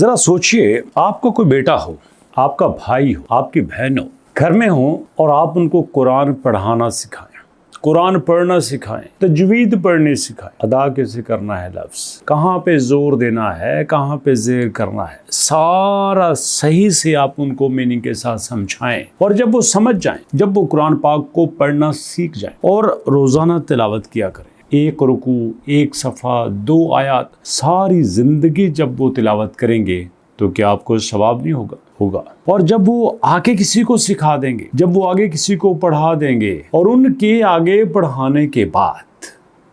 जरा सोचिए, आपका कोई बेटा हो, आपका भाई हो, आपकी बहन हो, घर में हो और आप उनको कुरान पढ़ाना सिखाएं, कुरान पढ़ना सिखाएं, तजवीद पढ़नी सिखाएं, अदा कैसे करना है, लफ्ज कहाँ पे जोर देना है, कहाँ पे जेर करना है, सारा सही से आप उनको मीनिंग के साथ समझाएं। और जब वो समझ जाएं, जब वो कुरान पाक को पढ़ना सीख जाएं और रोजाना तिलावत किया करें, एक रुकू, एक सफ़ा, 2 आयत, सारी ज़िंदगी जब वो तिलावत करेंगे तो क्या आपको सवाब नहीं होगा? होगा। और जब वो आगे किसी को सिखा देंगे, जब वो आगे किसी को पढ़ा देंगे और उनके आगे पढ़ाने के बाद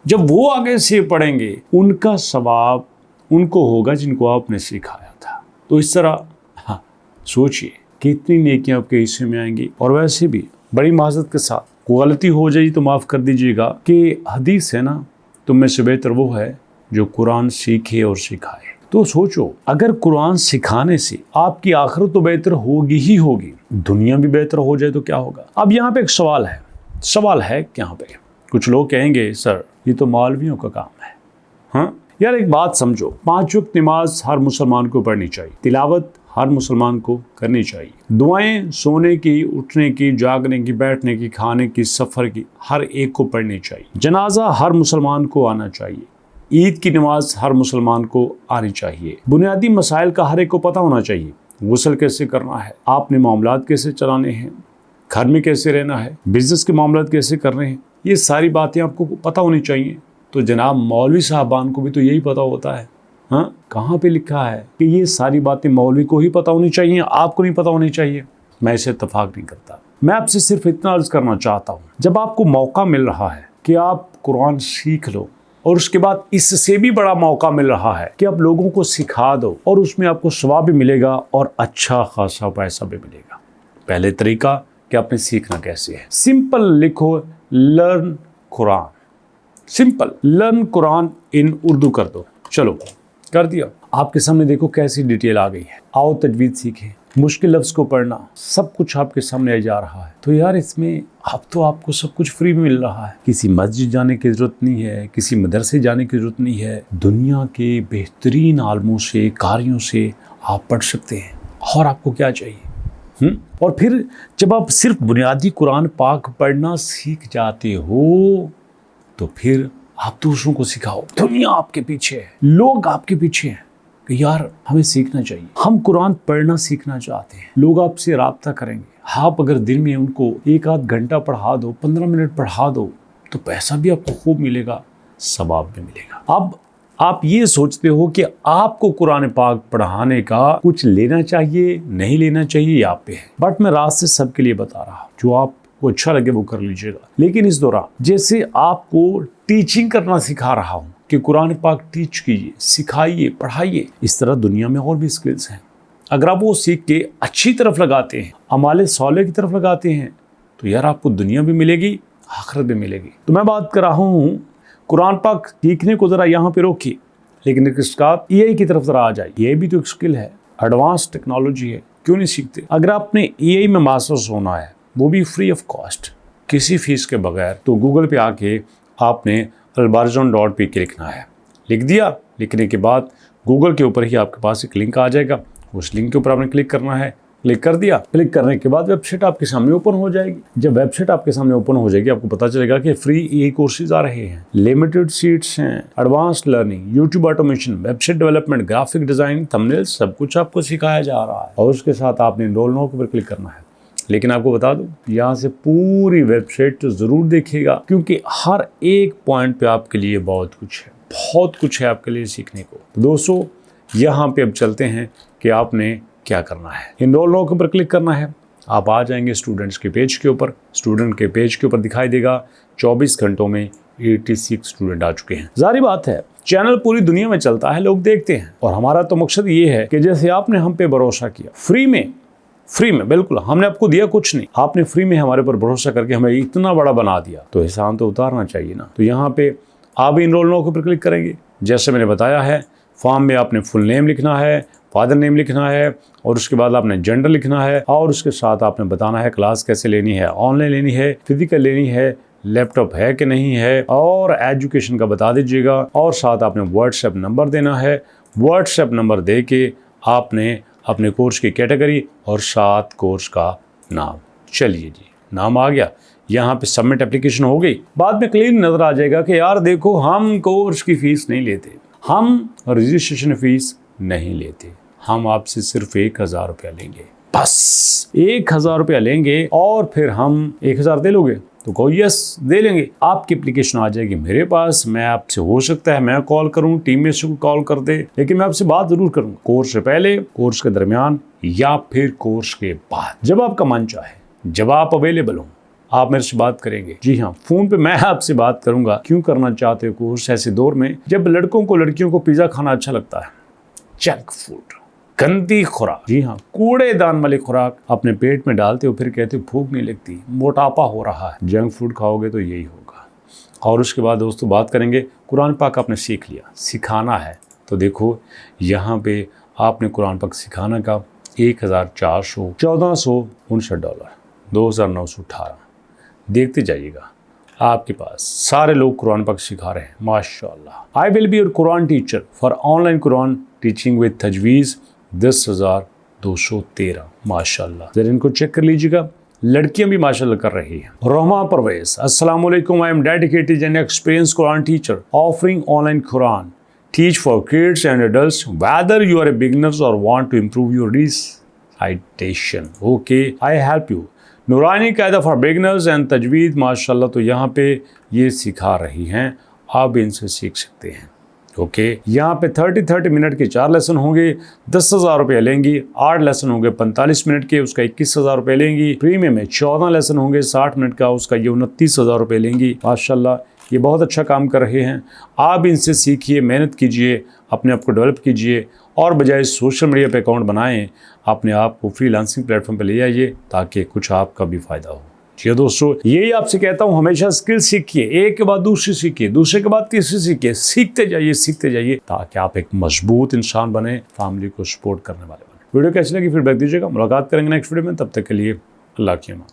जब वो आगे से पढ़ेंगे, उनका सवाब उनको होगा जिनको आपने सिखाया था। तो इस तरह सोचिए कितनी नेकियां आपके हिस्से में आएंगी। और वैसे भी बड़ी माजरत के साथ कोई गलती हो जाए तो माफ़ कर दीजिएगा कि हदीस है ना, तुम में से बेहतर वो है जो कुरान सीखे और सिखाए। तो सोचो, अगर कुरान सिखाने से आपकी आखिरत तो बेहतर होगी ही होगी, दुनिया भी बेहतर हो जाए तो क्या होगा? अब यहाँ पे एक सवाल है यहाँ पे कुछ लोग कहेंगे सर ये तो मौलवियों का काम है। हाँ यार, एक बात समझो, 5 वक्त नमाज हर मुसलमान को पढ़नी चाहिए, तिलावत हर मुसलमान को करनी चाहिए, दुआएं सोने की, उठने की, जागने की, बैठने की, खाने की, सफ़र की, हर एक को पढ़नी चाहिए, जनाजा हर मुसलमान को आना चाहिए, ईद की नमाज हर मुसलमान को आनी चाहिए, बुनियादी मसाइल का हर एक को पता होना चाहिए, गुस्ल कैसे करना है, आपने मामलात कैसे चलाने हैं, घर में कैसे रहना है, बिजनेस के मामलात कैसे करने हैं, ये सारी बातें आपको पता होनी चाहिए। तो जनाब मौलवी साहबान को भी तो यही पता होता है। हाँ, कहाँ पे लिखा है कि ये सारी बातें मौलवी को ही पता होनी चाहिए, आपको नहीं पता होनी चाहिए? मैं इसे इत्तेफाक नहीं करता। मैं आपसे सिर्फ इतना अर्ज करना चाहता हूँ, जब आपको मौका मिल रहा है कि आप कुरान सीख लो और उसके बाद इससे भी बड़ा मौका मिल रहा है कि आप लोगों को सिखा दो और उसमें आपको सवाब भी मिलेगा और अच्छा खासा पैसा भी मिलेगा। पहले तरीका कि आपने सीखना कैसे है, सिंपल लिखो learn Quran, simple learn Quran in Urdu कर दो। चलो कर दिया, आपके सामने देखो कैसी डिटेल आ गई है। आओ तजवीद सीखें, मुश्किल लफ्ज़ को पढ़ना, सब कुछ आपके सामने जा रहा है। तो यार इसमें अब तो आपको सब कुछ फ्री में मिल रहा है, किसी मस्जिद जाने की ज़रूरत नहीं है, किसी मदरसे जाने की ज़रूरत नहीं है, दुनिया के बेहतरीन आलमों से, कारियों से आप पढ़ सकते हैं। और आपको क्या चाहिए? और फिर जब आप सिर्फ बुनियादी कुरान पाक पढ़ना सीख जाते हो तो फिर आप दूसरों को सिखाओ। दुनिया आपके पीछे है, लोग आपके पीछे हैं कि यार हमें सीखना चाहिए, हम कुरान पढ़ना सीखना चाहते हैं। लोग आपसे राब्ता करेंगे। आप अगर दिन में उनको 1 आध घंटा पढ़ा दो, 15 मिनट पढ़ा दो, तो पैसा भी आपको खूब मिलेगा, सवाब भी मिलेगा। अब आप ये सोचते हो कि आपको कुरान पाक पढ़ाने का कुछ लेना चाहिए, नहीं लेना चाहिए, ये आप पे है। बट मैं रात से सबके लिए बता रहा हूँ, जो आपको अच्छा लगे वो कर लीजिएगा। लेकिन इस दौरान जैसे आपको टीचिंग करना सिखा रहा हूँ कि कुरान पाक टीच कीजिए, सिखाइए, पढ़ाइए, इस तरह दुनिया में और भी स्किल्स हैं। अगर आप वो सीख के अच्छी तरफ लगाते हैं, अमाले सौले की तरफ लगाते हैं, तो यार आपको दुनिया भी मिलेगी, आखिरत भी मिलेगी। तो मैं बात कर रहा हूँ कुरान पाक सीखने को ज़रा यहाँ पे रोकिए, लेकिन इसका एआई की तरफ ज़रा आ जाए। ये भी तो एक स्किल है, एडवांस टेक्नोलॉजी है, क्यों नहीं सीखते? अगर आपने एआई में मास्टर्स होना है, वो भी फ्री ऑफ कॉस्ट, किसी फीस के बगैर, तो गूगल पे आके आपने albarzon.pk लिखना है। लिख दिया, लिखने के बाद गूगल के ऊपर ही आपके पास एक लिंक आ जाएगा, उस लिंक के ऊपर आपने क्लिक करना है। क्लिक कर दिया, क्लिक करने के बाद वेबसाइट आपके सामने ओपन हो जाएगी। जब वेबसाइट आपके सामने ओपन हो जाएगी, आपको पता चलेगा कि फ्री एआई कोर्सेज आ रहे हैं, लिमिटेड सीट्स हैं, advance learning, YouTube automation, website development, graphic design, thumbnail, सब कुछ आपको सिखाया जा रहा है। और उसके साथ आपने एनरोल नाउ के ऊपर क्लिक करना है। लेकिन आपको बता दूं, यहाँ से पूरी वेबसाइट तो ज़रूर देखिएगा, क्योंकि हर एक पॉइंट पे आपके लिए बहुत कुछ है आपके लिए सीखने को। तो दोस्तों यहाँ पे अब चलते हैं कि आपने क्या करना है। एनरोल नाउ के ऊपर क्लिक करना है, आप आ जाएंगे स्टूडेंट्स के पेज के ऊपर। स्टूडेंट के पेज के ऊपर दिखाई देगा 24 घंटों में 86 स्टूडेंट आ चुके हैं। जारी बात है, चैनल पूरी दुनिया में चलता है, लोग देखते हैं, और हमारा तो मकसद ये है कि जैसे आपने हम पे भरोसा किया, फ्री में बिल्कुल, हमने आपको दिया कुछ नहीं, आपने फ्री में हमारे पर भरोसा करके हमें इतना बड़ा बना दिया, तो एहसान तो उतारना चाहिए ना। तो यहाँ पे आप एनरोल नाउ के ऊपर क्लिक करेंगे। जैसे मैंने बताया है, फॉर्म में आपने फुल नेम लिखना है, फादर नेम लिखना है, और उसके बाद आपने जेंडर लिखना है, और उसके साथ आपने बताना है क्लास कैसे लेनी है, ऑनलाइन लेनी है, फिजिकल लेनी है, लैपटॉप है कि नहीं है, और एजुकेशन का बता दीजिएगा। और साथ आपने व्हाट्सएप नंबर देना है। व्हाट्सएप नंबर दे के आपने अपने कोर्स की कैटेगरी और साथ कोर्स का नाम। चलिए जी, नाम आ गया, यहाँ पे सबमिट एप्लीकेशन हो गई। बाद में क्लियर नजर आ जाएगा कि यार देखो, हम कोर्स की फीस नहीं लेते, हम रजिस्ट्रेशन फीस नहीं लेते, हम आपसे सिर्फ 1000 रुपया लेंगे, बस 1000 रुपया लेंगे और फिर हम 1000 दे लोगे तो कहो यस दे लेंगे। आपकी एप्लीकेशन आ जाएगी मेरे पास, मैं आपसे हो सकता है मैं कॉल करूं, टीम में से कॉल कर दे, लेकिन मैं आपसे बात जरूर करूं, कोर्स से पहले, कोर्स के दरमियान या फिर कोर्स के बाद, जब आपका मन चाहे, जब आप अवेलेबल हो, आप मेरे से बात करेंगे। जी हाँ, फोन पे मैं आपसे बात करूंगा। क्यों करना चाहते हो कोर्स ऐसे दौर में जब लड़कों को लड़कियों को पिज्जा खाना अच्छा लगता है, जंक फूड, गंदी खुराक, जी हाँ, कूड़ेदान वाली खुराक अपने पेट में डालते हो, फिर कहते हो भूख नहीं लगती, मोटापा हो रहा है। जंक फूड खाओगे तो यही होगा। और उसके बाद दोस्तों बात करेंगे, कुरान पाक आपने सीख लिया, सिखाना है तो देखो यहाँ पे आपने कुरान पाक सिखाना का $1459 $2918 देखते जाइएगा, आपके पास सारे लोग कुरान पाक सिखा रहे हैं माशाअल्लाह। I will be your Quran teacher for online Quran teaching with तजवीज़ 10,213 माशाअल्लाह। जरा इनको चेक कर लीजिएगा, लड़कियां भी माशाअल्लाह कर रही हैं। रोमा परवेज, अस्सलाम वालेकुम, I am dedicated and experience Quran teacher offering online Quran teach for kids and adults whether you are a beginners और want to improve your recitation. Okay, I help you. Noorani Qaida for beginners and तजवीद माशाल्लाह, तो यहाँ पे ये सिखा रही हैं, आप इनसे सीख सकते हैं। ओके, यहाँ पे 30 मिनट के 4 लेसन होंगे, 10,000 रुपये लेंगी। 8 लेसन होंगे 45 मिनट के, उसका 21,000 रुपये लेंगी। प्रीमियम में 14 लेसन होंगे 60 मिनट का, उसका ये 29,000 रुपये लेंगी। माशाल्लाह ये बहुत अच्छा काम कर रहे हैं। आप इनसे सीखिए, मेहनत कीजिए, अपने आप को डेवलप कीजिए और बजाय सोशल मीडिया पे अकाउंट बनाएं, अपने आप को फ्रीलांसिंग प्लेटफॉर्म पे ले आइए ताकि कुछ आपका भी फ़ायदा हो। जी दोस्तों, यही आपसे कहता हूँ, हमेशा स्किल सीखिए, एक के बाद दूसरी सीखिए, दूसरे के बाद तीसरी सीखिए, सीखते जाइए ताकि आप एक मजबूत इंसान बने, फैमिली को सपोर्ट करने वाले बने। वीडियो कैसी लगी फीडबैक दीजिएगा, मुलाकात करेंगे नेक्स्ट वीडियो में, तब तक के लिए अल्लाह की अमान।